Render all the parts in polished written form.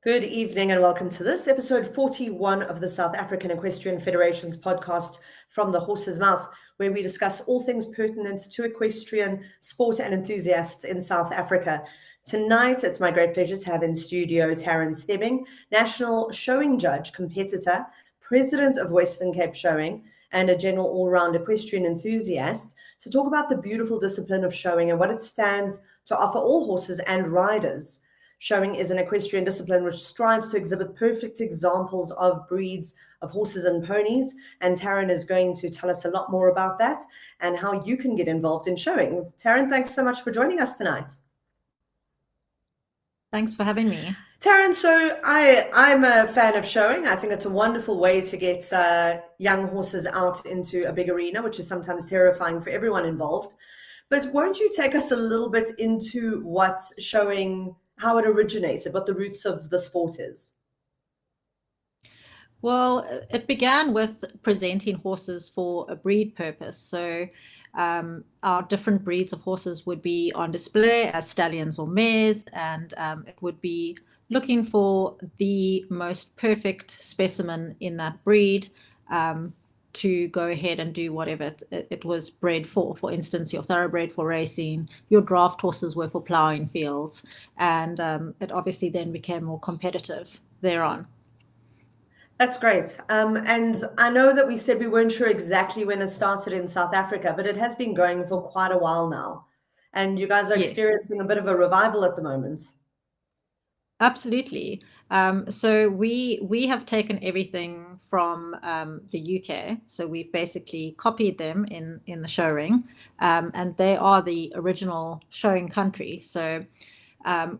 Good evening and welcome to this episode 41 of the South African Equestrian Federation's podcast From the Horse's Mouth, where we discuss all things pertinent to equestrian sport and enthusiasts in South Africa. Tonight, it's my great pleasure to have in studio Taryn Stebbing, National Showing Judge, competitor, President of Western Cape Showing, and a general all-round equestrian enthusiast, to talk about the beautiful discipline of showing and what it stands to offer all horses and riders. Showing is an equestrian discipline which strives to exhibit perfect examples of breeds of horses and ponies, and Taryn is going to tell us a lot more about that and how you can get involved in showing. Taryn, thanks so much for joining us tonight. Thanks for having me. Taryn, so I'm a fan of showing. I think it's a wonderful way to get young horses out into a big arena, which is sometimes terrifying for everyone involved. But won't you take us a little bit into what showing, how it originated, what the roots of the sport is? Well, it began with presenting horses for a breed purpose. So our different breeds of horses would be on display as stallions or mares, and it would be looking for the most perfect specimen in that breed to go ahead and do whatever it was bred for. For instance, your thoroughbred for racing, your draft horses were for ploughing fields, and it obviously then became more competitive thereon. That's great. And I know that we said we weren't sure exactly when it started in South Africa, but it has been going for quite a while now. And you guys are Yes. experiencing a bit of a revival at the moment. Absolutely. So we have taken everything from the UK. So we've basically copied them in the show ring, and they are the original showing country. So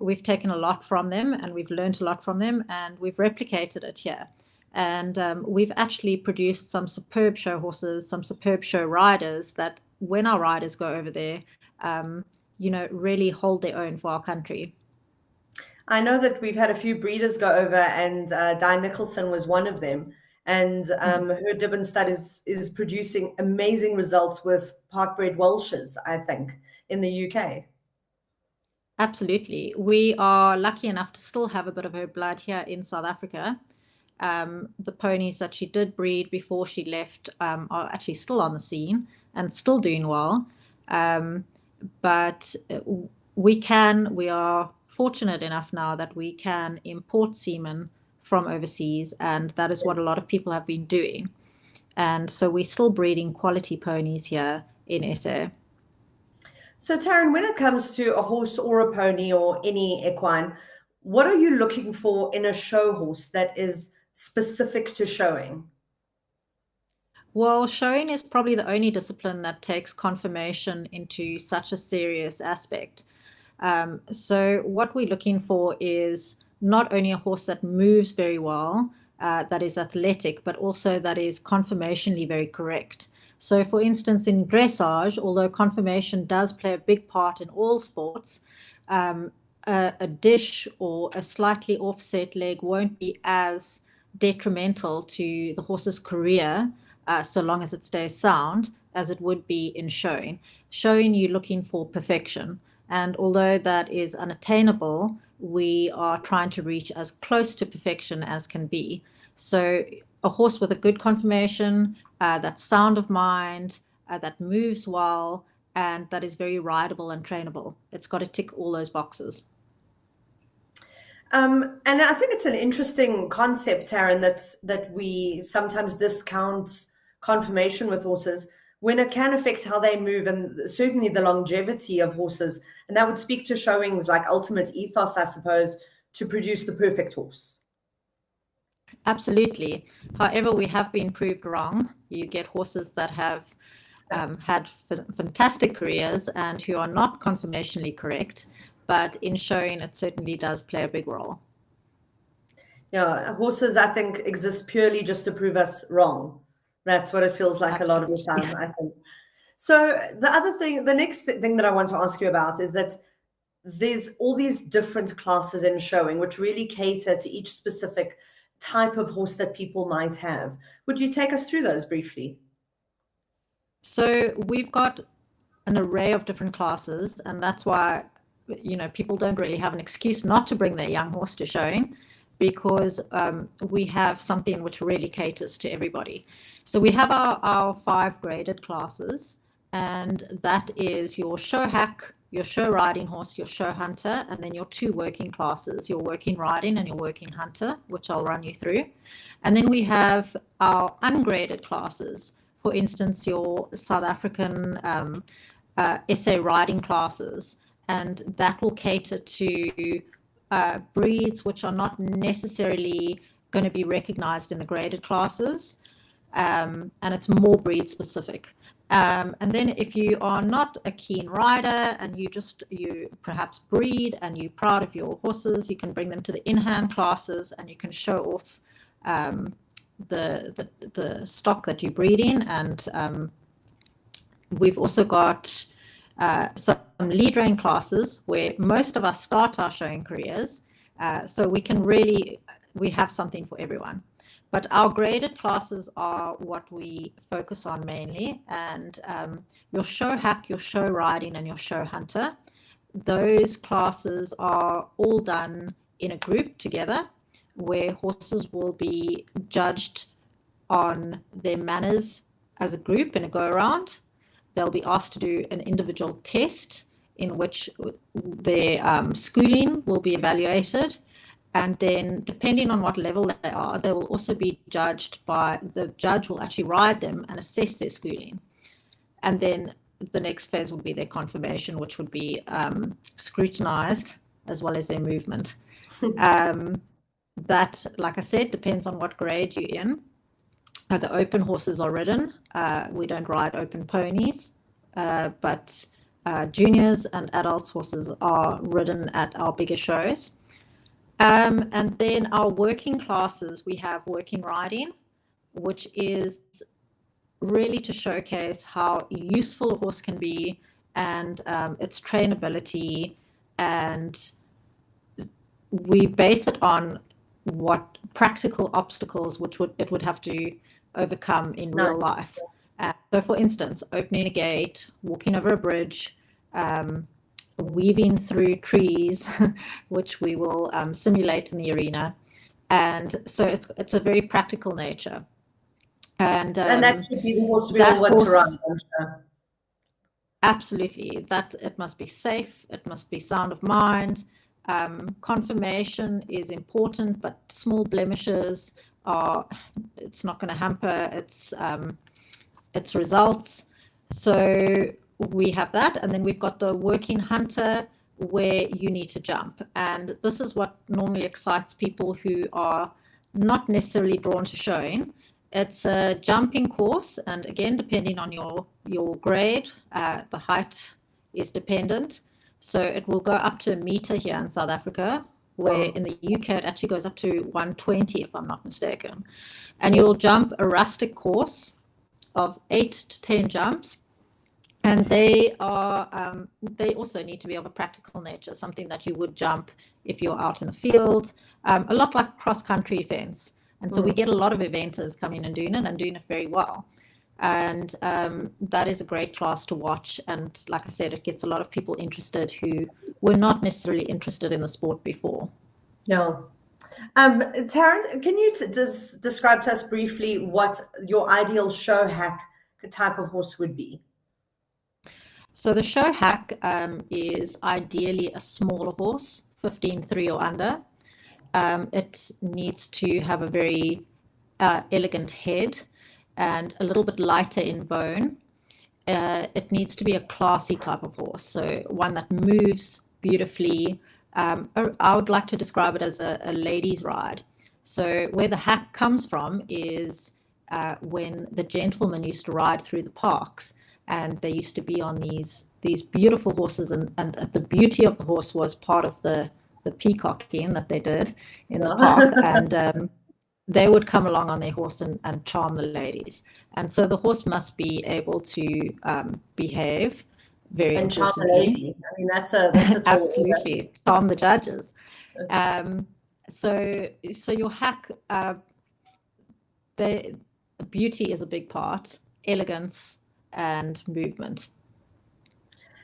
we've taken a lot from them, and we've learned a lot from them, and we've replicated it here. And we've actually produced some superb show horses, some superb show riders that when our riders go over there, really hold their own for our country. I know that we've had a few breeders go over, and Di Nicholson was one of them. And her Dibben stud is producing amazing results with park-bred Welshes, I think, in the UK. Absolutely. We are lucky enough to still have a bit of her blood here in South Africa. The ponies that she did breed before she left are actually still on the scene and still doing well. But we are fortunate enough now that we can import semen from overseas, and that is what a lot of people have been doing. And so we're still breeding quality ponies here in SA. So Taryn, when it comes to a horse or a pony or any equine, what are you looking for in a show horse that is specific to showing? Well, showing is probably the only discipline that takes conformation into such a serious aspect. So what we're looking for is not only a horse that moves very well, that is athletic, but also that is conformationally very correct. So for instance, in dressage, although conformation does play a big part in all sports, a dish or a slightly offset leg won't be as detrimental to the horse's career, so long as it stays sound, as it would be in showing. Showing, you're looking for perfection. And although that is unattainable, we are trying to reach as close to perfection as can be. So a horse with a good conformation, that's sound of mind, that moves well, and that is very rideable and trainable. It's got to tick all those boxes. And I think it's an interesting concept, Taryn, that we sometimes discount conformation with horses when it can affect how they move and certainly the longevity of horses. And that would speak to showings like ultimate ethos, I suppose, to produce the perfect horse. Absolutely. However, we have been proved wrong. You get horses that have had fantastic careers and who are not conformationally correct, but in showing it certainly does play a big role. Yeah, horses, I think, exist purely just to prove us wrong. That's what it feels like a lot of the Absolutely. time, I think. So the next thing that I want to ask you about is that there's all these different classes in showing, which really cater to each specific type of horse that people might have. Would you take us through those briefly? So we've got an array of different classes, and that's why people don't really have an excuse not to bring their young horse to showing, because we have something which really caters to everybody. So we have our 5 graded classes, and that is your show hack, your show riding horse, your show hunter, and then your 2 working classes, your working riding and your working hunter, which I'll run you through. And then we have our ungraded classes, for instance, your South African essay riding classes, and that will cater to breeds which are not necessarily going to be recognized in the graded classes, and it's more breed specific. And then if you are not a keen rider and you perhaps breed and you're proud of your horses, you can bring them to the in-hand classes and you can show off the stock that you're breeding. And we've also got some lead rein classes where most of us start our showing careers, so we have something for everyone. But our graded classes are what we focus on mainly, and your show hack, your show riding, and your show hunter, those classes are all done in a group together, where horses will be judged on their manners as a group in a go-around. They'll be asked to do an individual test in which their schooling will be evaluated. And then depending on what level they are, they will also be judged by, the judge will actually ride them and assess their schooling. And then the next phase would be their confirmation, which would be scrutinized as well as their movement. That, like I said, depends on what grade you're in. The open horses are ridden. We don't ride open ponies, but juniors and adults horses are ridden at our bigger shows. And then our working classes, we have working riding, which is really to showcase how useful a horse can be and its trainability. And we base it on what practical obstacles it would have to overcome in real life. So for instance, opening a gate, walking over a bridge, weaving through trees, which we will simulate in the arena. And so it's a very practical nature. And that should be the horse we all want to run, I'm sure. Absolutely. That it must be safe, it must be sound of mind. Confirmation is important, but small blemishes it's not going to hamper its results. So we have that, and then we've got the working hunter where you need to jump, and this is what normally excites people who are not necessarily drawn to showing. It's a jumping course, and again, depending on your grade, the height is dependent. So it will go up to 1 meter here in South Africa, where in the UK it actually goes up to 120, if I'm not mistaken. And you'll jump a rustic course of 8 to 10 jumps. And they also need to be of a practical nature, something that you would jump if you're out in the field, a lot like cross-country events. And so we get a lot of eventers coming and doing it very well. And that is a great class to watch. And like I said, it gets a lot of people interested who were not necessarily interested in the sport before. No. Taryn, can you describe to us briefly what your ideal show hack type of horse would be? So the show hack is ideally a smaller horse, 15.3 or under. It needs to have a very elegant head and a little bit lighter in bone. It needs to be a classy type of horse, so one that moves beautifully. I would like to describe it as a ladies' ride. So where the hack comes from is when the gentlemen used to ride through the parks, and they used to be on these beautiful horses, and the beauty of the horse was part of the peacocking that they did in the park, and they would come along on their horse and charm the ladies. And so the horse must be able to behave very and charm the importantly. lady. I mean, that's a Absolutely, charm the judges. So your hack, beauty is a big part, elegance and movement.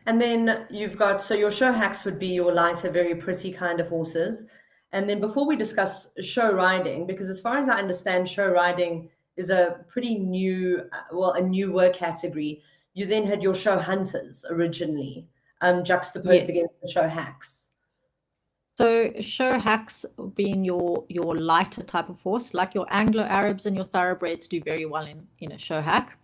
And then you've got, so your show hacks would be your lighter, very pretty kind of horses. And then before we discuss show riding, because as far as I understand, show riding is a pretty new, a newer category. You then had your show hunters originally, juxtaposed Yes. against the show hacks. So show hacks being your lighter type of horse, like your Anglo-Arabs and your thoroughbreds do very well in a show hack.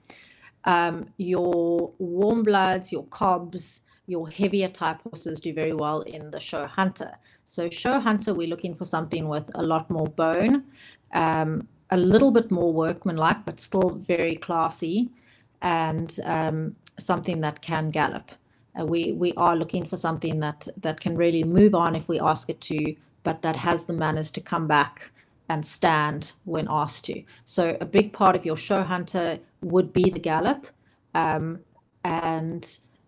Your warm bloods, your cobs, your heavier type horses do very well in the show hunter. So show hunter, we're looking for something with a lot more bone, a little bit more workmanlike, but still very classy, and something that can gallop. We are looking for something that can really move on if we ask it to, but that has the manners to come back and stand when asked to. So a big part of your show hunter would be the gallop, and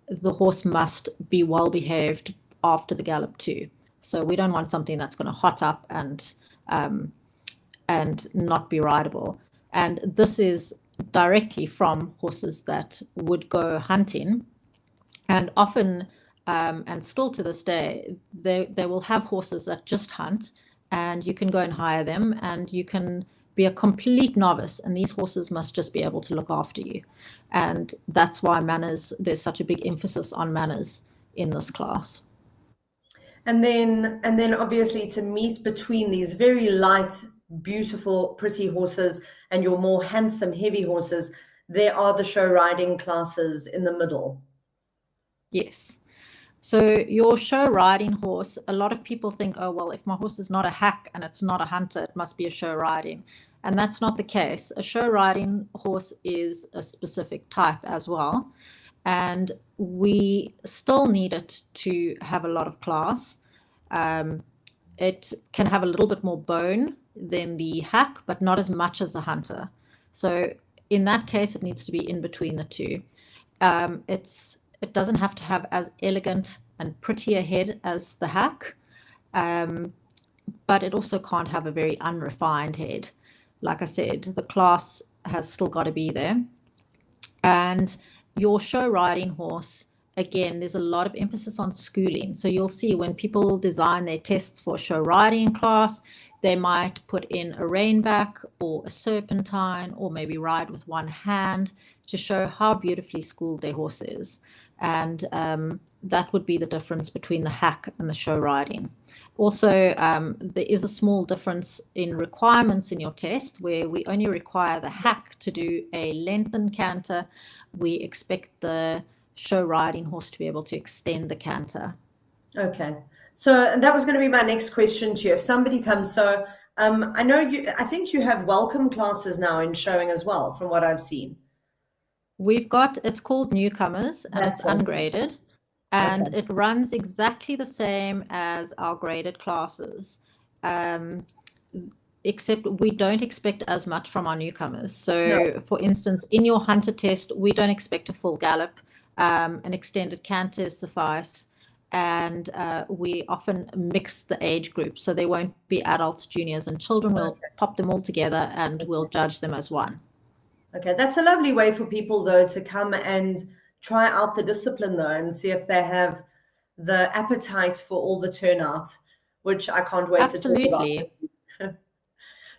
the horse must be well behaved after the gallop too. So we don't want something that's going to hot up and not be rideable. And this is directly from horses that would go hunting, and often and still to this day, they will have horses that just hunt, and you can go and hire them, and you can be a complete novice, and these horses must just be able to look after you. And that's why manners, there's such a big emphasis on manners in this class. And then obviously to meet between these very light, beautiful, pretty horses and your more handsome, heavy horses, there are the show riding classes in the middle. Yes. So your show riding horse, a lot of people think, oh, well, if my horse is not a hack and it's not a hunter, it must be a show riding. And that's not the case. A show riding horse is a specific type as well. And we still need it to have a lot of class. It can have a little bit more bone than the hack, but not as much as the hunter. So in that case, it needs to be in between the two. It doesn't have to have as elegant and pretty a head as the hack, but it also can't have a very unrefined head. Like I said, the class has still got to be there. And your show riding horse, again, there's a lot of emphasis on schooling. So you'll see when people design their tests for show riding class, they might put in a reinback or a serpentine, or maybe ride with one hand to show how beautifully schooled their horse is. And that would be the difference between the hack and the show riding. Also, there is a small difference in requirements in your test, where we only require the hack to do a lengthened canter. We expect the show riding horse to be able to extend the canter. Okay. So that was going to be my next question to you. If somebody comes, so I know I think you have welcome classes now in showing as well, from what I've seen. We've got, it's called newcomers, and That's it's ungraded, and Okay. it runs exactly the same as our graded classes, except we don't expect as much from our newcomers. So No. for instance, in your hunter test, we don't expect a full gallop. An extended canter suffice, and we often mix the age group, so they won't be adults, juniors, and children. We'll pop them all together, and we'll judge them as one. Okay, that's a lovely way for people though to come and try out the discipline though, and see if they have the appetite for all the turnout, which I can't wait to talk about. Absolutely.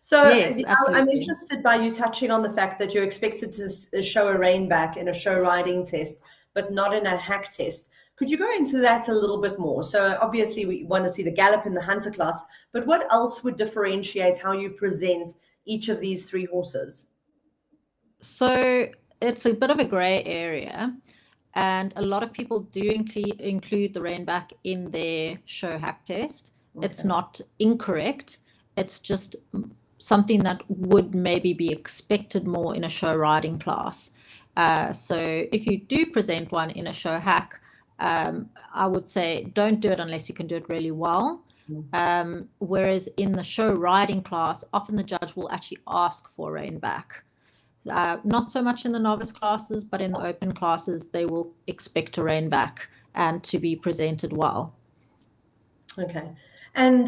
So Yes, I'm absolutely. interested by you touching on the fact that you're expected to show a reinback in a show riding test, but not in a hack test. Could you go into that a little bit more? So obviously we want to see the gallop in the hunter class, but what else would differentiate how you present each of these three horses? So it's a bit of a gray area, and a lot of people do include the reinback in their show hack test. It's not incorrect. It's just something that would maybe be expected more in a show riding class. So if you do present one in a show hack, I would say don't do it unless you can do it really well. Whereas in the show riding class, often the judge will actually ask for a reinback. Not so much in the novice classes, but in the open classes, they will expect a reinback and to be presented well. Okay. And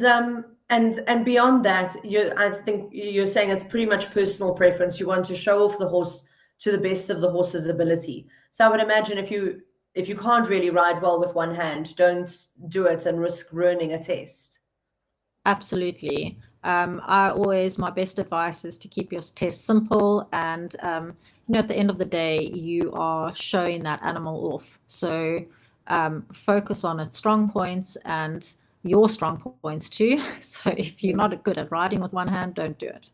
beyond that, I think you're saying it's pretty much personal preference. You want to show off the horse to the best of the horse's ability. So I would imagine if you can't really ride well with one hand, don't do it and risk ruining a test. Absolutely. My best advice is to keep your test simple, and at the end of the day, you are showing that animal off. So focus on its strong points and your strong points too. So if you're not good at riding with one hand, don't do it.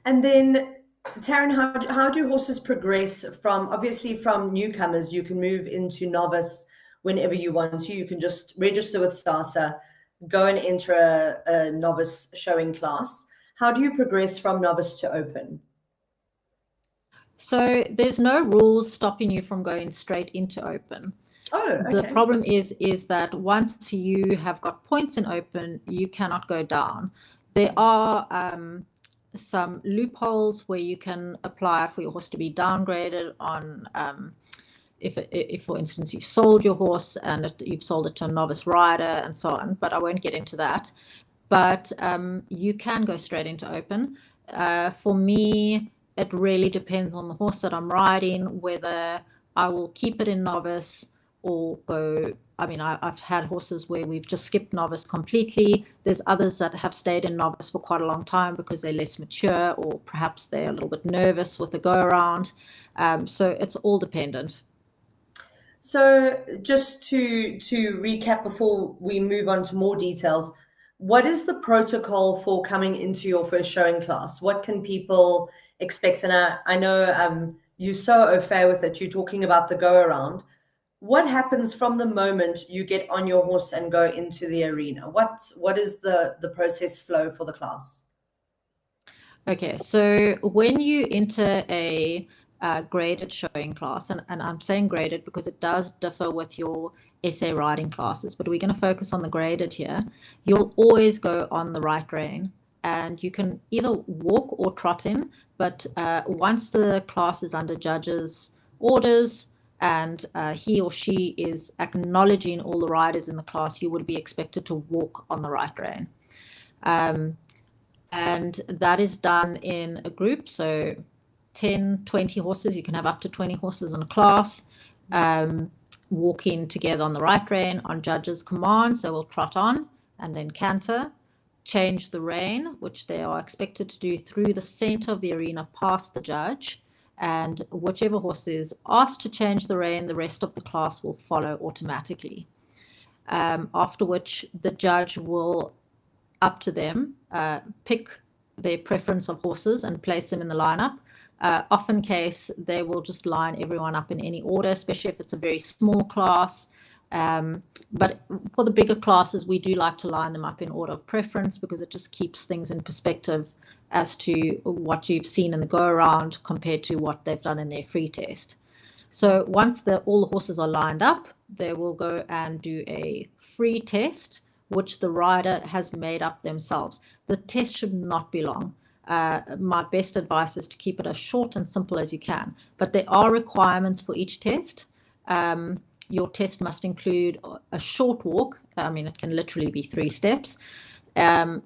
And then, Taryn, how do horses progress from, obviously, from newcomers? You can move into novice whenever you want to. You can just register with SASA, go and enter a novice showing class. How do you progress from novice to open? So there's no rules stopping you from going straight into open. Oh, The okay. problem is that once you have got points in open, you cannot go down. There are some loopholes where you can apply for your horse to be downgraded on if for instance you've sold your horse and you've sold it to a novice rider and so on, but I won't get into that. But you can go straight into open. For me, it really depends on the horse that I'm riding, whether I will keep it in novice or go. I mean, I've had horses where we've just skipped novice completely. There's others that have stayed in novice for quite a long time because they're less mature, or perhaps they're a little bit nervous with the go around. So it's all dependent. So just to recap before we move on to more details, what is the protocol for coming into your first showing class? What can people expect? And I know you're so au fait with it. You're talking about the go around. What happens from the moment you get on your horse and go into the arena? What is the process flow for the class? Okay, so when you enter a graded showing class, and I'm saying graded because it does differ with your SA riding classes, but we're going to focus on the graded here. You'll always go on the right rein, and you can either walk or trot in, but once the class is under judges' orders and he or she is acknowledging all the riders in the class, you would be expected to walk on the right rein. And that is done in a group, so 10, 20 horses. You can have up to 20 horses in a class, walking together on the right rein on judges' commands. They will trot on and then canter, change the rein, which they are expected to do through the center of the arena past the judge. And whichever horse is asked to change the rein, the rest of the class will follow automatically. After which the judge will, up to them, pick their preference of horses and place them in the lineup. Often case, they will just line everyone up in any order, especially if it's a very small class. But for the bigger classes, we do like to line them up in order of preference because it just keeps things in perspective as to what you've seen in the go-around compared to what they've done in their free test. So once all the horses are lined up, they will go and do a free test, which the rider has made up themselves. The test should not be long. My best advice is to keep it as short and simple as you can. But there are requirements for each test. Your test must include a short walk. I mean, it can literally be 3 steps. A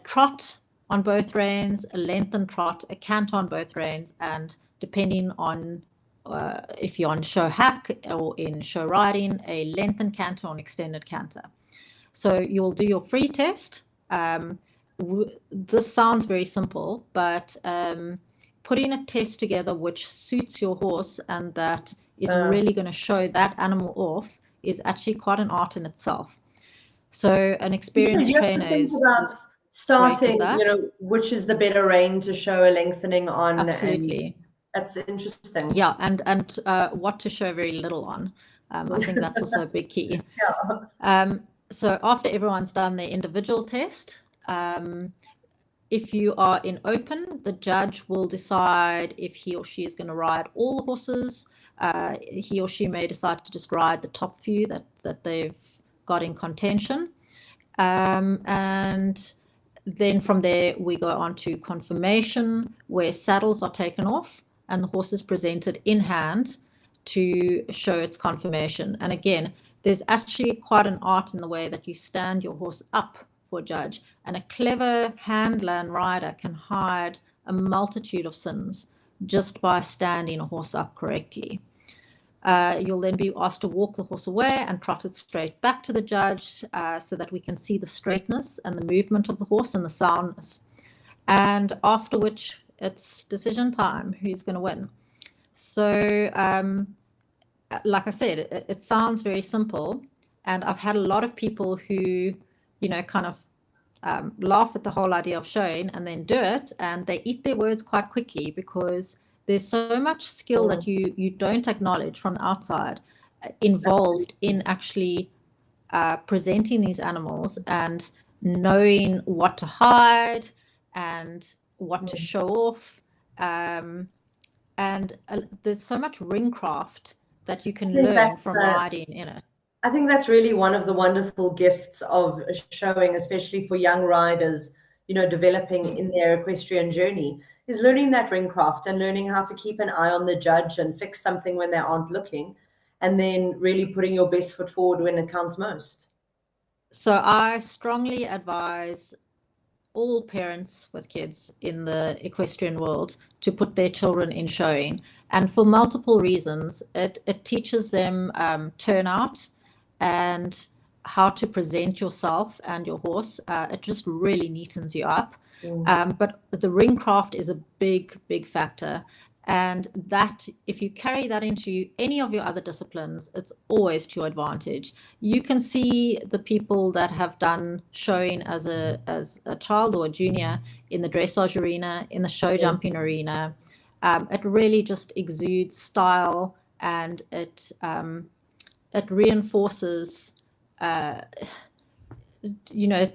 trot on both reins, a lengthened trot, a canter on both reins, and depending on if you're on show hack or in show riding, a lengthened canter or an extended canter. So you'll do your free test. This sounds very simple, but putting a test together which suits your horse and that is really going to show that animal off is actually quite an art in itself. So an experienced trainer is starting, which is the better rein to show a lengthening on. Absolutely. And that's interesting. Yeah, and what to show very little on. I think that's also a big key. Yeah. So after everyone's done their individual test, if you are in open, the judge will decide if he or she is going to ride all the horses. He or she may decide to just ride the top few that they've got in contention. And then from there, we go on to confirmation, where saddles are taken off and the horse is presented in hand to show its confirmation. And again, there's actually quite an art in the way that you stand your horse up for a judge. And a clever handler and rider can hide a multitude of sins just by standing a horse up correctly. You'll then be asked to walk the horse away and trot it straight back to the judge so that we can see the straightness and the movement of the horse and the soundness. And after which it's decision time, who's going to win. So like I said, it sounds very simple. And I've had a lot of people who, kind of laugh at the whole idea of showing and then do it, and they eat their words quite quickly because there's so much skill that you don't acknowledge from the outside involved in actually presenting these animals and knowing what to hide and what to show off. And there's so much ringcraft that you can learn from riding in it. I think that's really one of the wonderful gifts of showing, especially for young riders, developing in their equestrian journey, is learning that ringcraft and learning how to keep an eye on the judge and fix something when they aren't looking, and then really putting your best foot forward when it counts most. So I strongly advise all parents with kids in the equestrian world to put their children in showing, and for multiple reasons. It teaches them turnout and how to present yourself and your horse. It just really neatens you up. But the ringcraft is a big factor, and that if you carry that into any of your other disciplines, it's always to your advantage. You can see the people that have done showing as a child or a junior in the dressage arena, in the show jumping arena. It really just exudes style, and it reinforces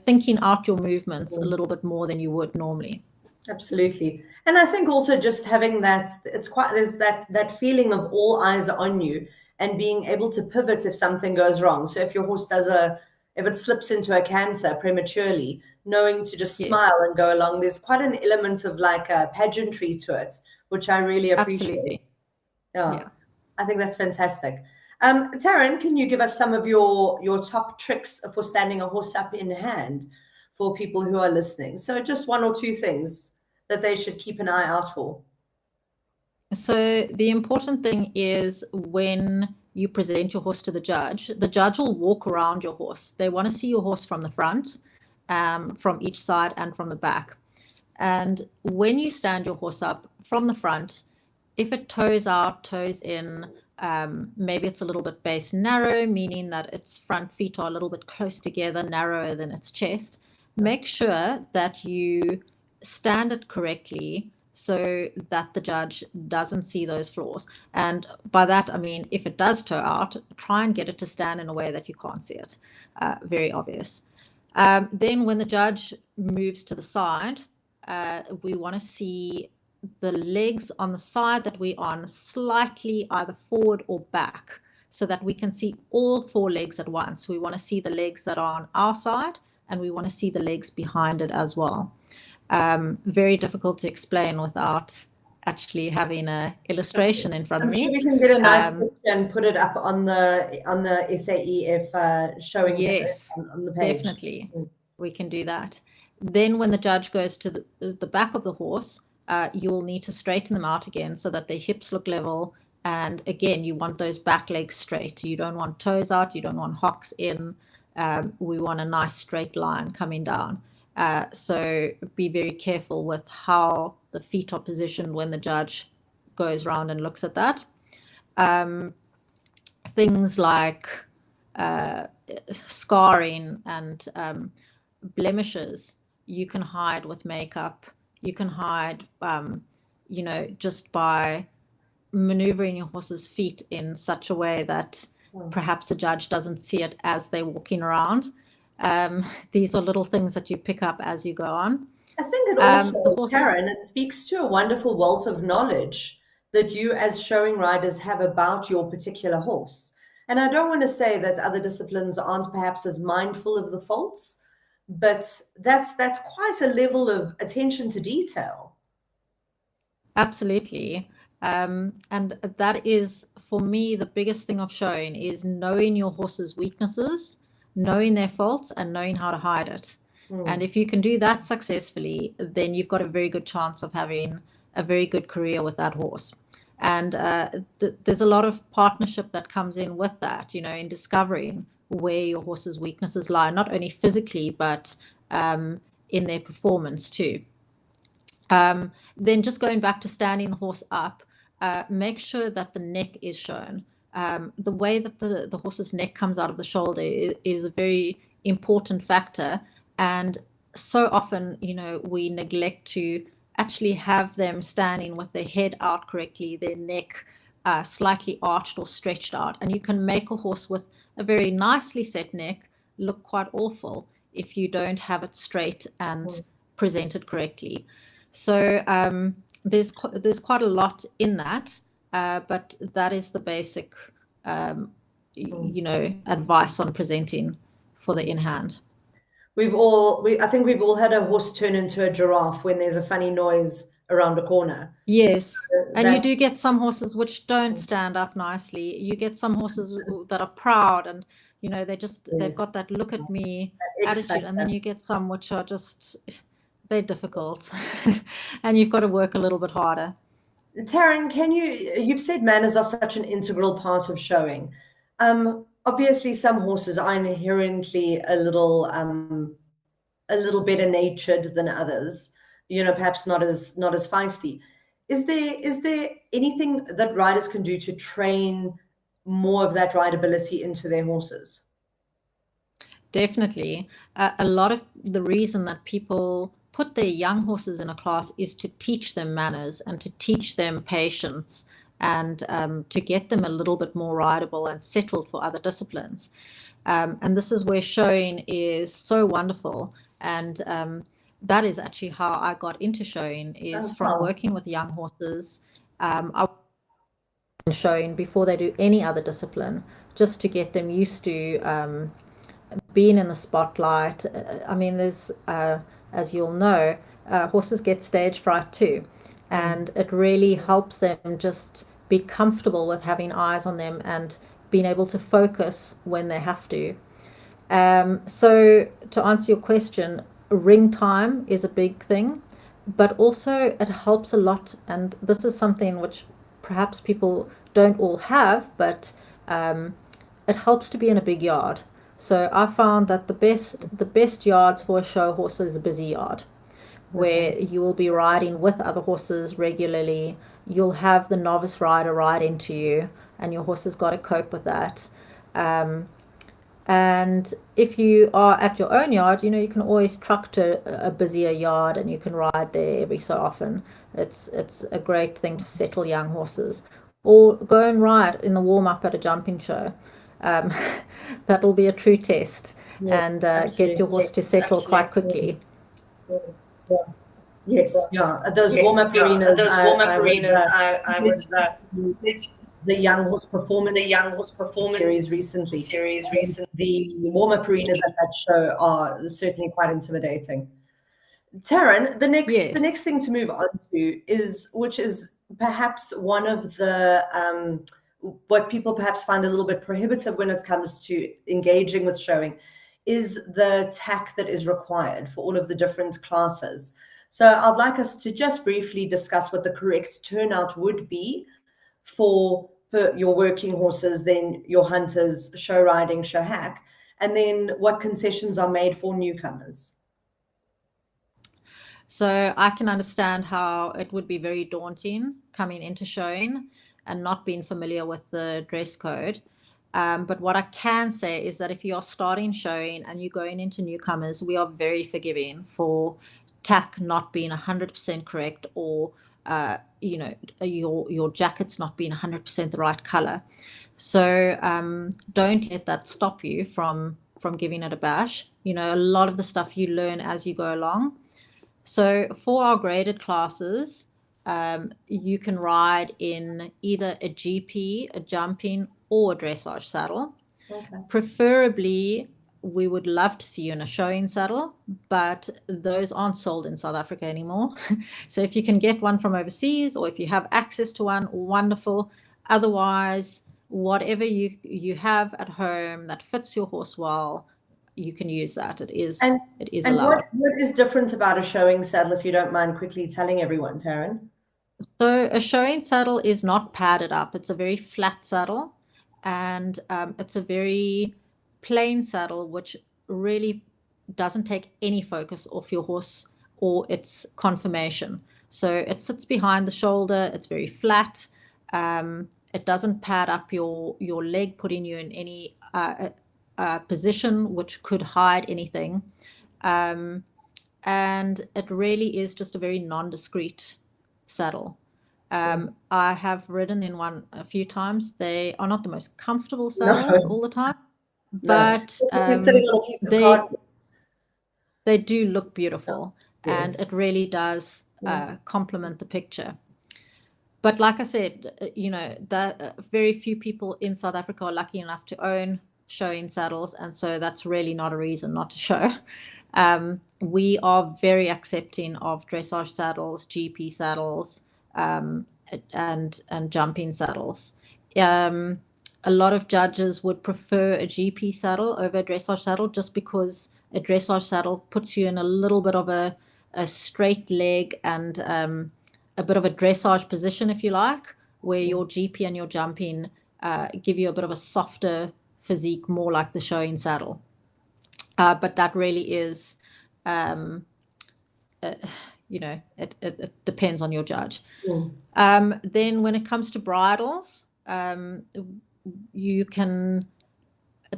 thinking out your movements a little bit more than you would normally. Absolutely. And I think also just having that, there's that feeling of all eyes on you and being able to pivot if something goes wrong. So if your horse if it slips into a canter prematurely, knowing to just smile and go along, there's quite an element of like a pageantry to it, which I really appreciate. Absolutely. Yeah. I think that's fantastic. Taryn, can you give us some of your top tricks for standing a horse up in hand for people who are listening? So just one or two things that they should keep an eye out for. So the important thing is when you present your horse to the judge will walk around your horse. They want to see your horse from the front, from each side and from the back. And when you stand your horse up from the front, if it toes out, toes in, maybe it's a little bit base narrow, meaning that its front feet are a little bit close together, narrower than its chest. Make sure that you stand it correctly so that the judge doesn't see those flaws. And by that, I mean, if it does toe out, try and get it to stand in a way that you can't see it. Very obvious. Then when the judge moves to the side, we want to see the legs on the side that we're on slightly either forward or back so that we can see all four legs at once. We want to see the legs that are on our side, and we want to see the legs behind it as well. Very difficult to explain without actually having an illustration in front of me. I'm sure we can get a nice picture and put it up on the SAEF showing on the page. Definitely, we can do that. Then when the judge goes to the back of the horse, you will need to straighten them out again so that their hips look level. And again, you want those back legs straight. You don't want toes out. You don't want hocks in. We want a nice straight line coming down. So be very careful with how the feet are positioned when the judge goes around and looks at that. Things like scarring and blemishes, you can hide with makeup. You can hide, just by maneuvering your horse's feet in such a way that perhaps the judge doesn't see it as they're walking around. These are little things that you pick up as you go on. I think it also, Taryn, it speaks to a wonderful wealth of knowledge that you as showing riders have about your particular horse. And I don't want to say that other disciplines aren't perhaps as mindful of the faults, but that's quite a level of attention to detail. Absolutely. And that is, for me, the biggest thing of showing is knowing your horse's weaknesses, knowing their faults, and knowing how to hide it. And if you can do that successfully, then you've got a very good chance of having a very good career with that horse. And there's a lot of partnership that comes in with that, in discovering where your horse's weaknesses lie, not only physically, but in their performance too. Then just going back to standing the horse up, make sure that the neck is shown. The way that the horse's neck comes out of the shoulder is a very important factor. And so often, we neglect to actually have them standing with their head out correctly, their neck slightly arched or stretched out. And you can make a horse with a very nicely set neck look quite awful if you don't have it straight and presented correctly. So there's quite a lot in that, but that is the basic, advice on presenting for the in hand. I think we've all had a horse turn into a giraffe when there's a funny noise around a corner. Yes, and you do get some horses which don't stand up nicely. You get some horses that are proud and, they've got that look at me attitude, and then you get some which are just, they're difficult and you've got to work a little bit harder. Taryn, you've said manners are such an integral part of showing. Obviously some horses are inherently a little better natured than others, perhaps not as feisty. Is there anything that riders can do to train more of that rideability into their horses? Definitely. A lot of the reason that people put their young horses in a class is to teach them manners and to teach them patience and to get them a little bit more rideable and settled for other disciplines. And this is where showing is so wonderful. And that is actually how I got into showing, is from working with young horses. I showing before they do any other discipline, just to get them used to being in the spotlight. I mean, there's, as you'll know, horses get stage fright too. And it really helps them just be comfortable with having eyes on them and being able to focus when they have to. So to answer your question, ring time is a big thing, but also it helps a lot. And this is something which perhaps people don't all have, but it helps to be in a big yard. So I found that the best yards for a show horse is a busy yard, where you will be riding with other horses regularly. You'll have the novice rider ride into you, and your horse has got to cope with that. And if you are at your own yard, you can always truck to a busier yard and you can ride there every so often. It's a great thing to settle young horses. Or go and ride in the warm-up at a jumping show. That will be a true test. Yes, and get your horse to settle quite quickly. Yes, yeah. Those warm-up arenas. I was the young horse performance series recently. The warm-up arenas at that show are certainly quite intimidating. Taryn, the next thing to move on to which is perhaps one of the what people perhaps find a little bit prohibitive when it comes to engaging with showing, is the tack that is required for all of the different classes. So I'd like us to just briefly discuss what the correct turnout would be for your working horses, then your hunters, show riding, show hack, and then what concessions are made for newcomers. So I can understand how it would be very daunting coming into showing and not being familiar with the dress code. But what I can say is that if you're starting showing and you're going into newcomers, we are very forgiving for tack not being 100% correct, or your jacket's not being 100% the right color. So don't let that stop you from giving it a bash. A lot of the stuff you learn as you go along. So for our graded classes, you can ride in either a GP, a jumping, or a dressage saddle. Okay. Preferably, we would love to see you in a showing saddle, but those aren't sold in South Africa anymore. So if you can get one from overseas, or if you have access to one, wonderful. Otherwise, whatever you have at home that fits your horse well, you can use that. It is allowed. What is different about a showing saddle, if you don't mind quickly telling everyone, Taryn? So a showing saddle is not padded up. It's a very flat saddle, and it's a very plain saddle, which really doesn't take any focus off your horse or its conformation. So it sits behind the shoulder. It's very flat. It doesn't pad up your leg, putting you in any position which could hide anything. And it really is just a very non-discreet saddle. I have ridden in one a few times. They are not the most comfortable saddles all the time, but You're sitting on a piece of carpet. they do look beautiful, Yes. and it really does complement the picture. But like I said, that very few people in South Africa are lucky enough to own showing saddles, and so that's really not a reason not to show. We are very accepting of dressage saddles, GP saddles, and jumping saddles. A lot of judges would prefer a GP saddle over a dressage saddle, just because a dressage saddle puts you in a little bit of a straight leg and a bit of a dressage position, if you like, where your GP and your jumping give you a bit of a softer physique, more like the showing saddle. But that really is, it depends on your judge. Then when it comes to bridles, it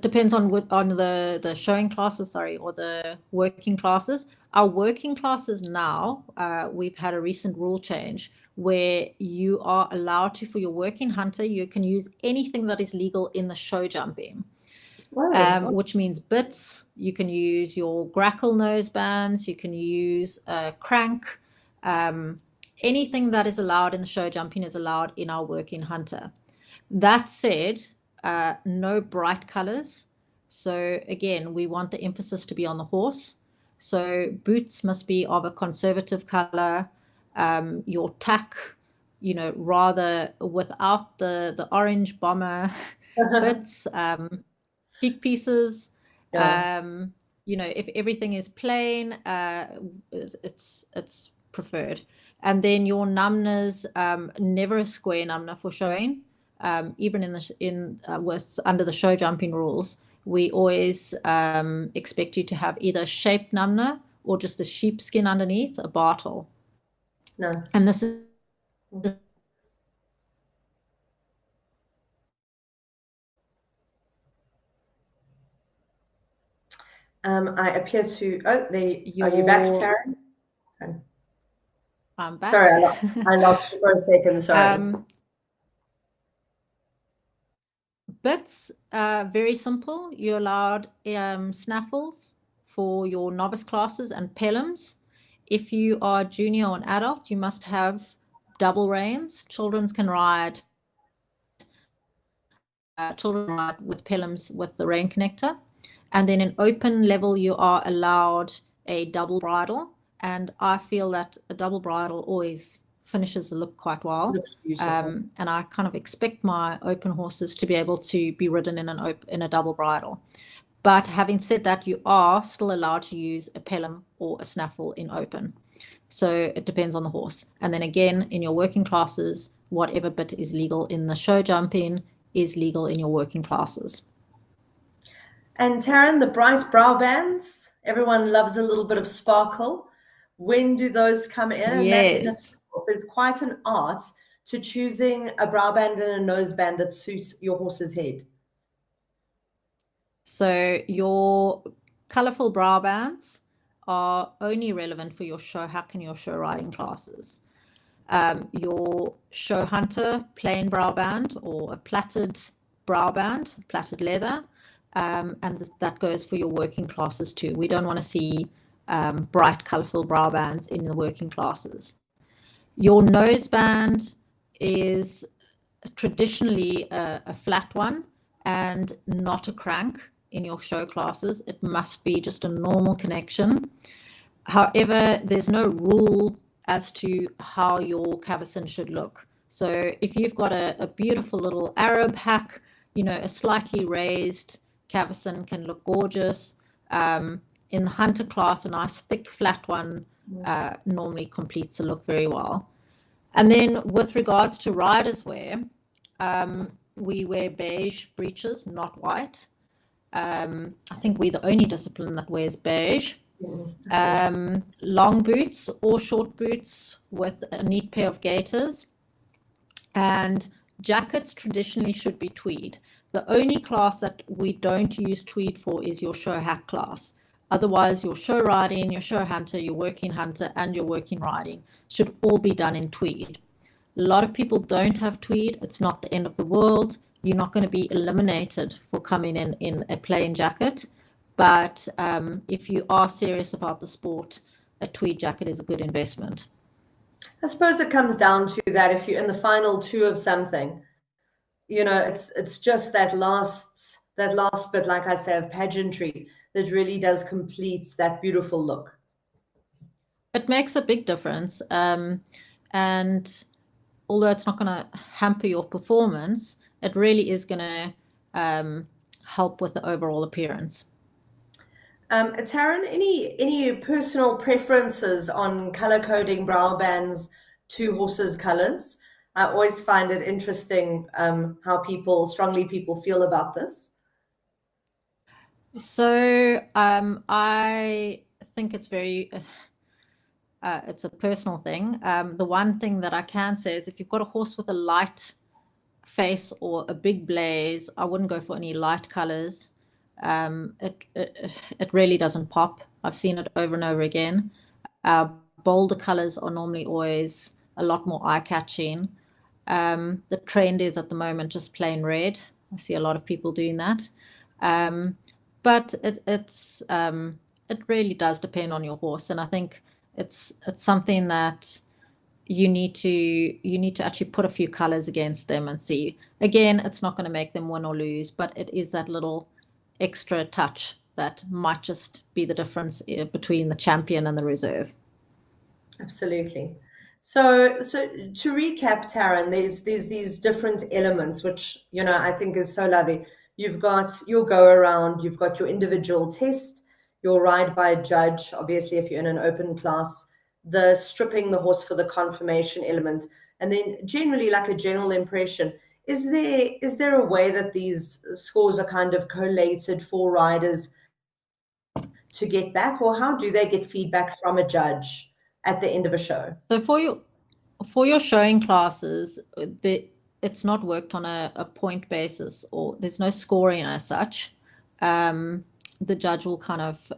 depends on the showing classes, or the working classes. Our working classes now, we've had a recent rule change where you are allowed to, for your working hunter, you can use anything that is legal in the show jumping. Which means bits. You can use your grackle nose bands. You can use a crank. Anything that is allowed in the show jumping is allowed in our working hunter. That said, no bright colors. So again, we want the emphasis to be on the horse. So boots must be of a conservative color. Your tack, rather without the orange bomber bits. Cheek pieces, if everything is plain, it's preferred. And then your numnahs, never a square numnah for showing. Even under the show jumping rules, we always expect you to have either a shaped numnah or just a sheepskin underneath, a bartle. Nice. And this is I appear to. Oh, are you back, Taryn? Sorry. I'm back. Sorry, I lost you for a second. Sorry. Bits, very simple. You're allowed snaffles for your novice classes and pelhams. If you are junior or an adult, you must have double reins. Children ride with pelhams with the rein connector. And then in open level, you are allowed a double bridle. And I feel that a double bridle always finishes the look quite well. Looks beautiful. And I kind of expect my open horses to be able to be ridden in a double bridle. But having said that, you are still allowed to use a pelham or a snaffle in open. So it depends on the horse. And then again, in your working classes, whatever bit is legal in the show jumping is legal in your working classes. And Taryn, the bright brow bands, everyone loves a little bit of sparkle. When do those come in? Yes. There's quite an art to choosing a brow band and a nose band that suits your horse's head. So your colorful brow bands are only relevant for your show hack and your show riding classes. Your show hunter plain brow band or a plaited brow band, plaited leather, and that goes for your working classes too. We don't want to see bright colorful brow bands in the working classes. Your nose band is traditionally a flat one and not a crank in your show classes. It must be just a normal connection. However, there's no rule as to how your cavesson should look. So if you've got a beautiful little Arab hack, a slightly raised cavesson can look gorgeous. In the hunter class, a nice thick flat one normally completes the look very well. And then with regards to riders wear, we wear beige breeches, not white. I think we're the only discipline that wears beige. Yes. Long boots or short boots with a neat pair of gaiters. And jackets traditionally should be tweed. The only class that we don't use tweed for is your show hack class. Otherwise, your show riding, your show hunter, your working hunter, and your working riding should all be done in tweed. A lot of people don't have tweed. It's not the end of the world. You're not going to be eliminated for coming in a plain jacket. But if you are serious about the sport, a tweed jacket is a good investment. I suppose it comes down to that if you're in the final two of something, it's just that last bit, like I say, of pageantry that really does complete that beautiful look. It makes a big difference. And although it's not going to hamper your performance, it really is going to help with the overall appearance. Taryn, any personal preferences on color coding brow bands to horses' colors? I always find it interesting how strongly people feel about this. So I think it's it's a personal thing. The one thing that I can say is if you've got a horse with a light face or a big blaze, I wouldn't go for any light colors. It really doesn't pop. I've seen it over and over again. Bolder colors are normally always a lot more eye-catching. The trend is at the moment just plain red. I see a lot of people doing that. But it really does depend on your horse, and I think it's something that you need to actually put a few colors against them and see. Again, it's not going to make them win or lose, but it is that little extra touch that might just be the difference between the champion and the reserve. Absolutely. So to recap, Taryn, there's these different elements, which, I think is so lovely. You've got your go around, you've got your individual test, your ride by a judge, obviously, if you're in an open class, the stripping the horse for the confirmation elements, and then generally like a general impression. Is there a way that these scores are kind of collated for riders to get back, or how do they get feedback from a judge at the end of a show? So for your showing classes, it's not worked on a point basis, or there's no scoring as such. The judge will kind of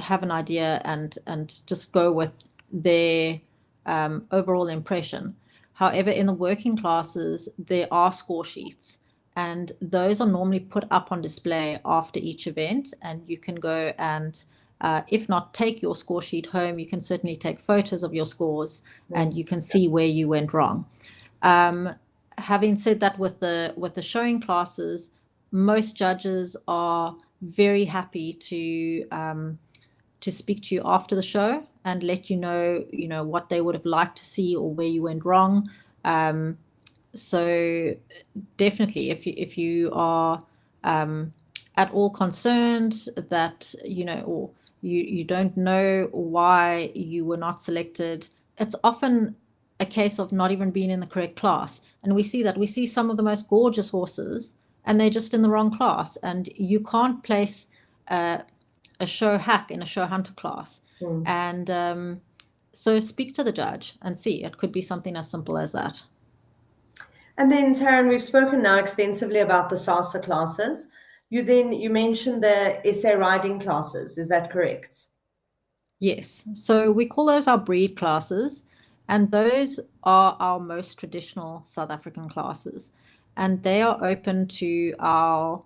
have an idea and just go with their overall impression. However, in the working classes, there are score sheets, and those are normally put up on display after each event, and you can go and if not take your score sheet home, you can certainly take photos of your scores, and you can see where you went wrong. Having said that, with the showing classes, most judges are very happy to speak to you after the show and let you know what they would have liked to see or where you went wrong. So definitely, if you are at all concerned that or you don't know why you were not selected, it's often a case of not even being in the correct class. And we see some of the most gorgeous horses and they're just in the wrong class, and you can't place a show hack in a show hunter class. And so speak to the judge and see. It could be something as simple as that. And then, Taryn, we've spoken now extensively about the SASA classes. You mentioned the essay riding classes. Is that correct? Yes. So we call those our breed classes, and those are our most traditional South African classes, and they are open to our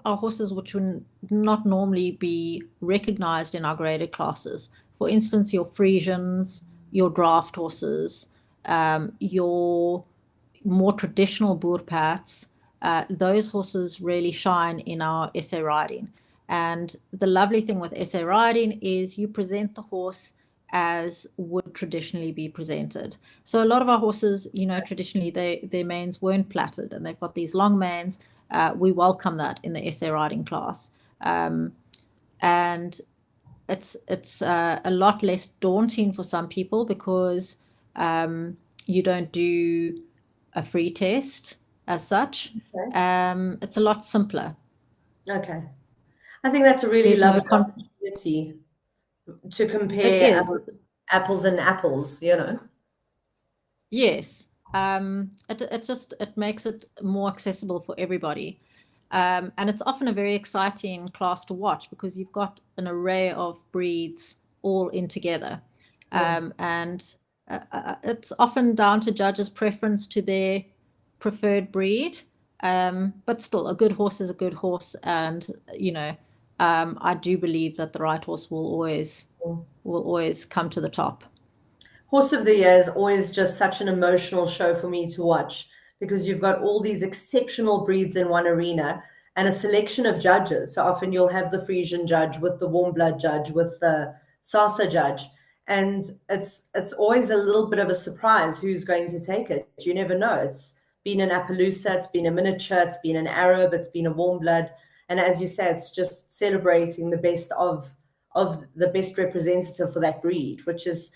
horses which would not normally be recognized in our graded classes. For instance, your Frisians, your draft horses, your more traditional boerpats, those horses really shine in our essay riding. And the lovely thing with essay riding is you present the horse as would traditionally be presented. So a lot of our horses, traditionally their manes weren't plaited and they've got these long manes. We welcome that in the essay riding class. And it's a lot less daunting for some people because You don't do a free test as such. Okay. It's a lot simpler. Okay. I think that's a really There's no lovely opportunity to it compare is. apples and apples, you know. Yes. It makes it more accessible for everybody. And it's often a very exciting class to watch because you've got an array of breeds all in together. Yeah. And it's often down to judges' preference to their preferred breed. But still, a good horse is a good horse, and I do believe that the right horse will always come to the top. Horse of the Year is always just such an emotional show for me to watch because you've got all these exceptional breeds in one arena and a selection of judges. So often you'll have the Frisian judge with the warm blood judge with the Sasa judge. And it's always a little bit of a surprise who's going to take it. You never know. It's been an Appaloosa, it's been a miniature, it's been an Arab, it's been a warm blood. And as you say, it's just celebrating the best of the best representative for that breed, which is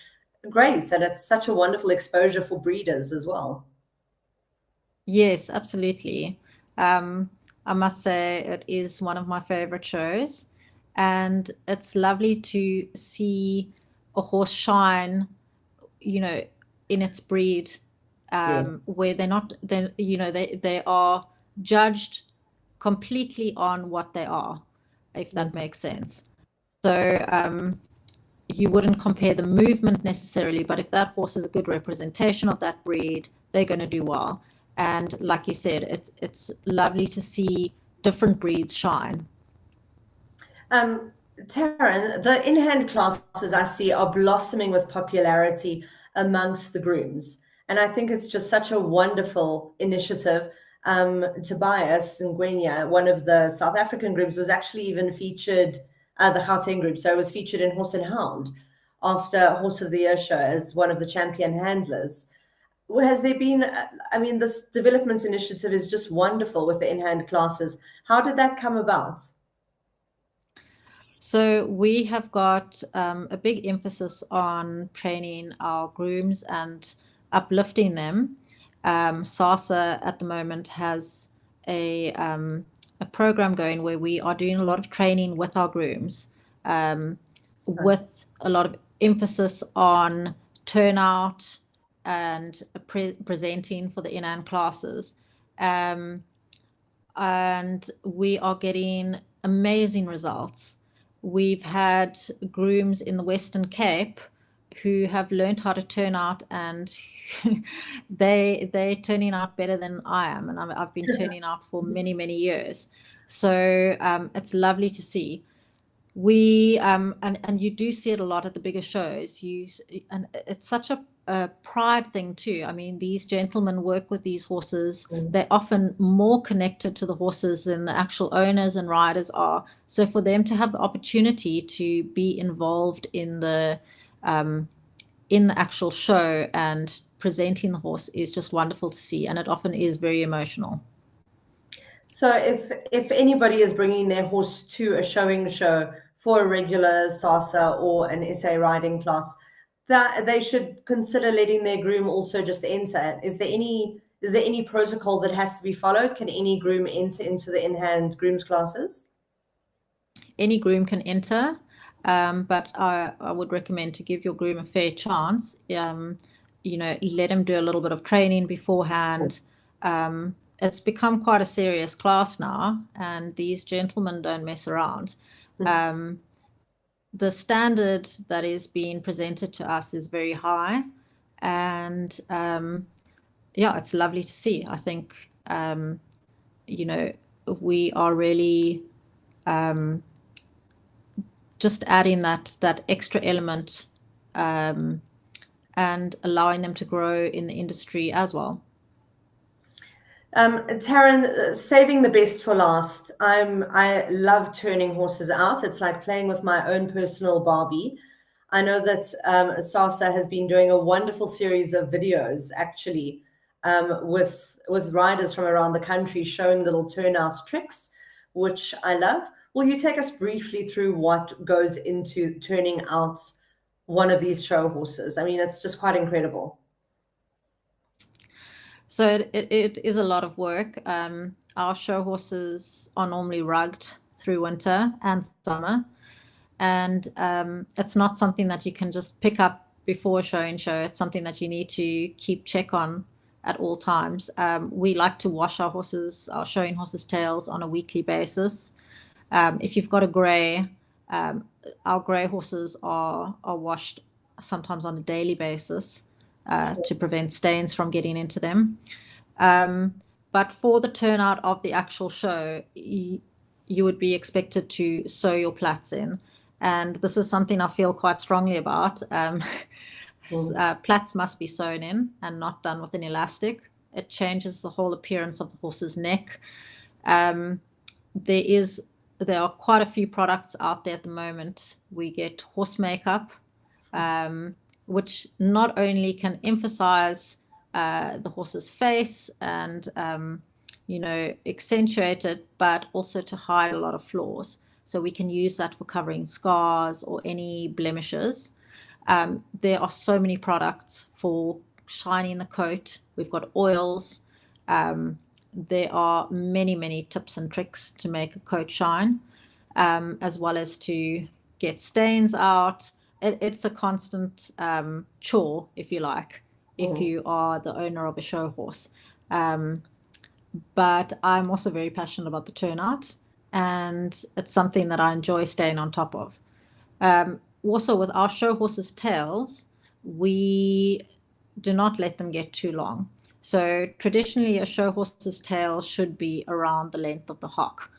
great. And it's such a wonderful exposure for breeders as well. Yes, absolutely. I must say it is one of my favorite shows, and it's lovely to see a horse shine, you know, in its breed, Yes. where they are judged completely on what they are, if that makes sense. So you wouldn't compare the movement necessarily, but if that horse is a good representation of that breed, they're going to do well. And like you said, it's lovely to see different breeds shine. Taryn, the in-hand classes I see are blossoming with popularity amongst the grooms. And I think it's just such a wonderful initiative. Tobias Ngwenya, one of the South African groups, was actually even featured, the Gauteng group, so it was featured in Horse and Hound after Horse of the Year show as one of the champion handlers. Has there been, I mean, this development initiative is just wonderful with the in-hand classes. How did that come about? So we have got a big emphasis on training our grooms and uplifting them. SASA at the moment has a program going where we are doing a lot of training with our grooms, Nice. with a lot of emphasis on turnout and presenting for the in-hand classes. Um, and we are getting amazing results. We've had grooms in the Western Cape who have learned how to turn out, and they're turning out better than I am, and I've been turning out for many years. So it's lovely to see. We and you do see it a lot at the bigger shows. And it's such a pride thing too. I mean, these gentlemen work with these horses. They're often more connected to the horses than the actual owners and riders are. So for them to have the opportunity to be involved in the actual show and presenting the horse is just wonderful to see, and it often is very emotional. So if anybody is bringing their horse to a showing show for a regular SASA or an SA riding class, that they should consider letting their groom also just enter. Is there any protocol that has to be followed? Can any groom enter into the in-hand grooms classes? Any groom can enter, but I would recommend to give your groom a fair chance. Let him do a little bit of training beforehand. It's become quite a serious class now, and these gentlemen don't mess around. The standard that is being presented to us is very high, and yeah, it's lovely to see. I think we are really just adding that extra element, and allowing them to grow in the industry as well. Taryn, saving the best for last. I love turning horses out. It's like playing with my own personal Barbie. I know that Sasa has been doing a wonderful series of videos, actually, with riders from around the country showing little turnout tricks, which I love. Will you take us briefly through what goes into turning out one of these show horses? I mean, it's just quite incredible. So it is a lot of work. Our show horses are normally rugged through winter and summer, and it's not something that you can just pick up before a show and show. It's something that you need to keep check on at all times. We like to wash our showing horses' tails on a weekly basis. If you've got a grey, our grey horses are washed sometimes on a daily basis to prevent stains from getting into them. But for the turnout of the actual show, you would be expected to sew your plaits in. And this is something I feel quite strongly about. Plaits must be sewn in and not done with an elastic. It changes the whole appearance of the horse's neck. There are quite a few products out there at the moment. We get horse makeup, which not only can emphasize the horse's face and accentuate it, but also to hide a lot of flaws. So we can use that for covering scars or any blemishes. There are so many products for shining the coat. We've got oils. There are many, many tips and tricks to make a coat shine, as well as to get stains out. It's a constant chore, if you like, if you are the owner of a show horse. But I'm also very passionate about the turnout, and it's something that I enjoy staying on top of. Also, with our show horses' tails, we do not let them get too long. So traditionally, a show horse's tail should be around the length of the hock,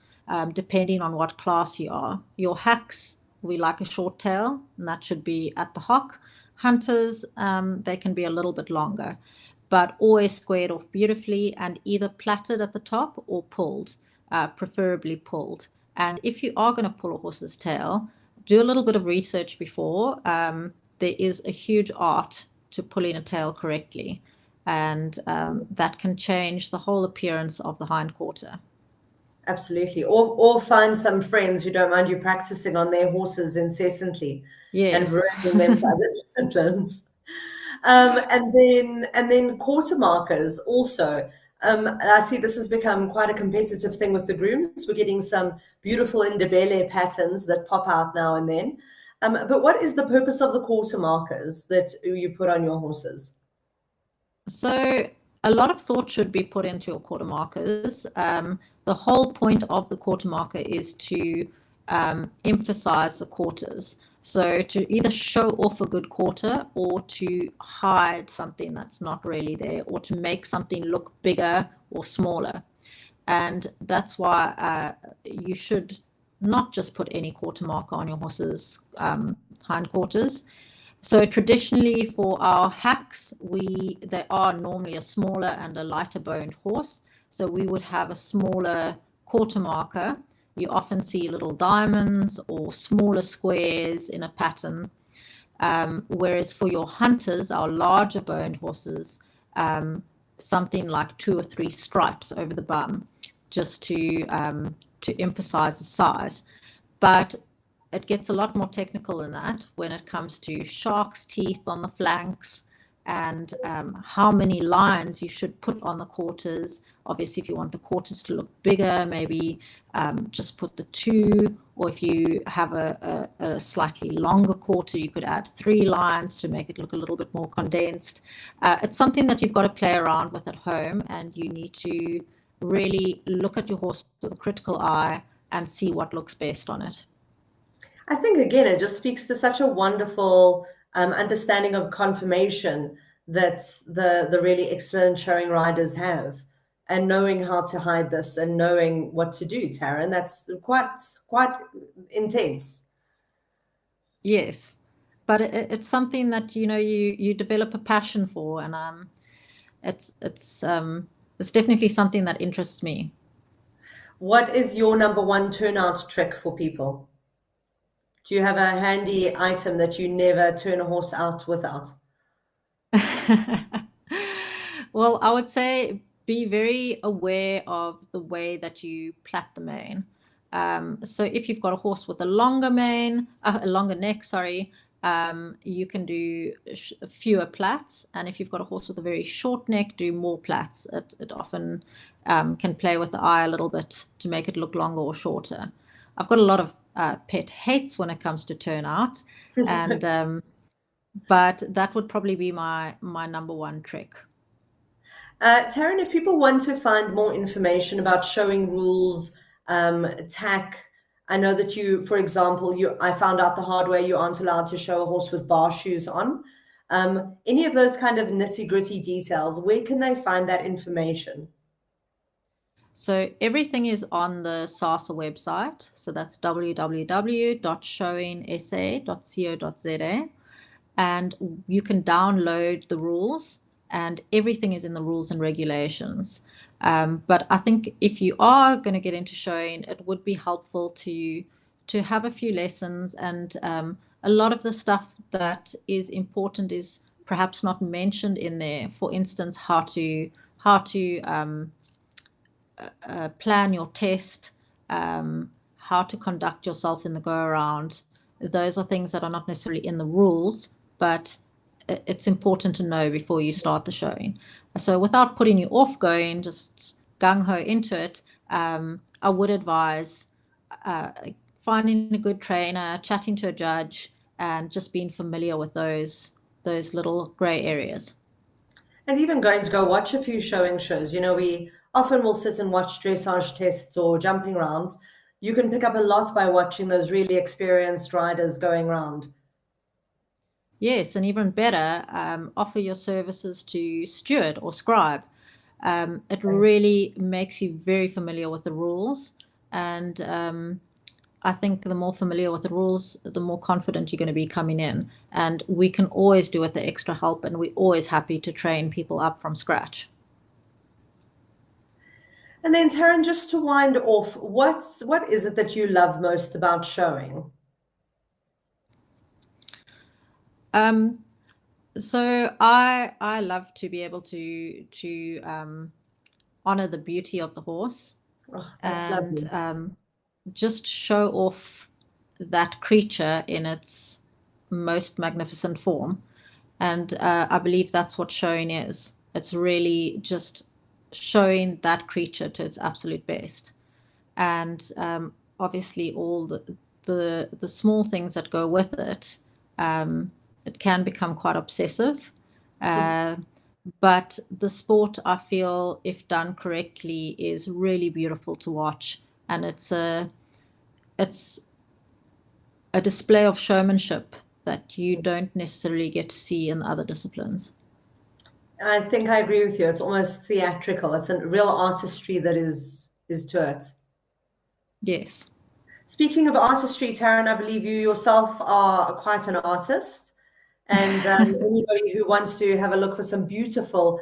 depending on what class you are. Your hacks, we like a short tail, and that should be at the hock. Hunters, they can be a little bit longer, but always squared off beautifully and either plaited at the top or pulled, preferably pulled. And if you are going to pull a horse's tail, do a little bit of research before. There is a huge art to pulling a tail correctly, and that can change the whole appearance of the hindquarter. Absolutely. Or find some friends who don't mind you practicing on their horses incessantly and Yes. ruining them for other disciplines. And then quarter markers also. I see this has become quite a competitive thing with the grooms. We're getting some beautiful Indebele patterns that pop out now and then. But what is the purpose of the quarter markers that you put on your horses? So a lot of thought should be put into your quarter markers. The whole point of the quarter marker is to emphasize the quarters. So to either show off a good quarter or to hide something that's not really there, or to make something look bigger or smaller. And that's why you should not just put any quarter marker on your horse's hindquarters. So traditionally for our hacks, they are normally a smaller and a lighter boned horse. So we would have a smaller quarter marker. You often see little diamonds or smaller squares in a pattern. Whereas for your hunters, our larger boned horses, something like 2 or 3 stripes over the bum, just to emphasize the size. But it gets a lot more technical than that when it comes to shark's teeth on the flanks and how many lines you should put on the quarters. Obviously, if you want the quarters to look bigger, maybe just put the 2, or if you have a slightly longer quarter, you could add 3 lines to make it look a little bit more condensed. It's something that you've got to play around with at home, and you need to really look at your horse with a critical eye and see what looks best on it. I think, again, it just speaks to such a wonderful understanding of conformation that the really excellent showing riders have, and knowing how to hide this and knowing what to do, Taryn. That's quite intense. Yes, but it's something that you develop a passion for, and it's definitely something that interests me. What is your number one turnout trick for people? Do you have a handy item that you never turn a horse out without? Well, I would say be very aware of the way that you plait the mane. So if you've got a horse with a longer neck, sorry, you can do fewer plats, and if you've got a horse with a very short neck, do more plats. It often can play with the eye a little bit to make it look longer or shorter. I've got a lot of pet hates when it comes to turnout, and but that would probably be my number one trick. Taryn, if people want to find more information about showing rules, tack, I know that you, for example, I found out the hard way you aren't allowed to show a horse with bar shoes on. Any of those kind of nitty-gritty details, where can they find that information? So everything is on the SASA website. So that's www.showingsa.co.za. And you can download the rules, and everything is in the rules and regulations. But I think if you are going to get into showing, it would be helpful to have a few lessons, and a lot of the stuff that is important is perhaps not mentioned in there. For instance, how to plan your test, how to conduct yourself in the go around. Those are things that are not necessarily in the rules, but it's important to know before you start the showing. So without putting you off going just gung-ho into it, I would advise finding a good trainer, chatting to a judge, and just being familiar with those little gray areas. And even going to go watch a few showing shows. We often will sit and watch dressage tests or jumping rounds. You can pick up a lot by watching those really experienced riders going around. Yes, and even better, offer your services to steward or scribe. It really makes you very familiar with the rules, and I think the more familiar with the rules, the more confident you're going to be coming in. And we can always do with the extra help, and we're always happy to train people up from scratch. And then, Taryn, just to wind off, what is it that you love most about showing? So I love to be able to honor the beauty of the horse, That's and lovely. just show off that creature in its most magnificent form. And I believe that's what showing is. It's really just showing that creature to its absolute best. And obviously all the small things that go with it, it can become quite obsessive. But the sport, I feel, if done correctly, is really beautiful to watch, and it's a display of showmanship that you don't necessarily get to see in other disciplines. I think I agree with you. It's almost theatrical. It's a real artistry that is to it. Yes. Speaking of artistry, Taryn, I believe you yourself are quite an artist. And anybody who wants to have a look for some beautiful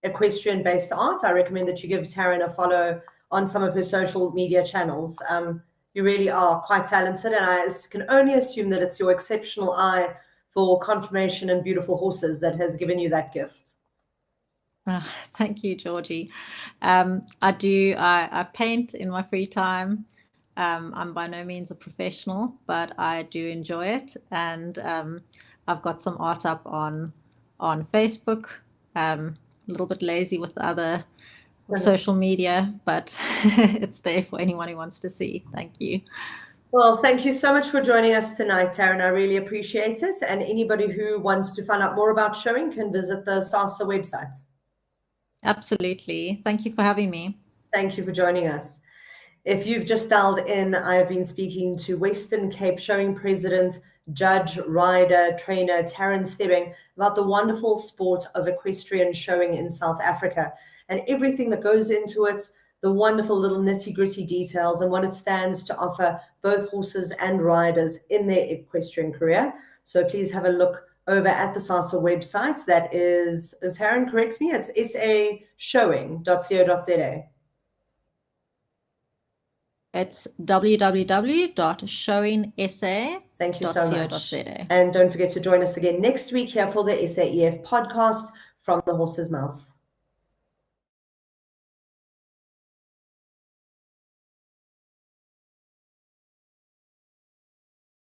equestrian-based art, I recommend that you give Taryn a follow on some of her social media channels. You really are quite talented, and I can only assume that it's your exceptional eye for conformation and beautiful horses that has given you that gift. Thank you, Georgie. I paint in my free time. I'm by no means a professional, but I do enjoy it, and I've got some art up on Facebook. A little bit lazy with the other social media, but it's there for anyone who wants to see. Thank you. Well, thank you so much for joining us tonight, Taryn. I really appreciate it. And anybody who wants to find out more about showing can visit the SASA website. Absolutely. Thank you for having me. Thank you for joining us. If you've just dialed in, I've been speaking to Western Cape Showing President, Judge, Rider, Trainer Taryn Stebbing about the wonderful sport of equestrian showing in South Africa and everything that goes into it, the wonderful little nitty-gritty details and what it stands to offer both horses and riders in their equestrian career. So please have a look over at the SASA website. That is Taryn, correct me, it's sashowing.co.za. It's www.showingsa.co.za. Thank you so much. And don't forget to join us again next week here for the SAEF podcast from the horse's mouth.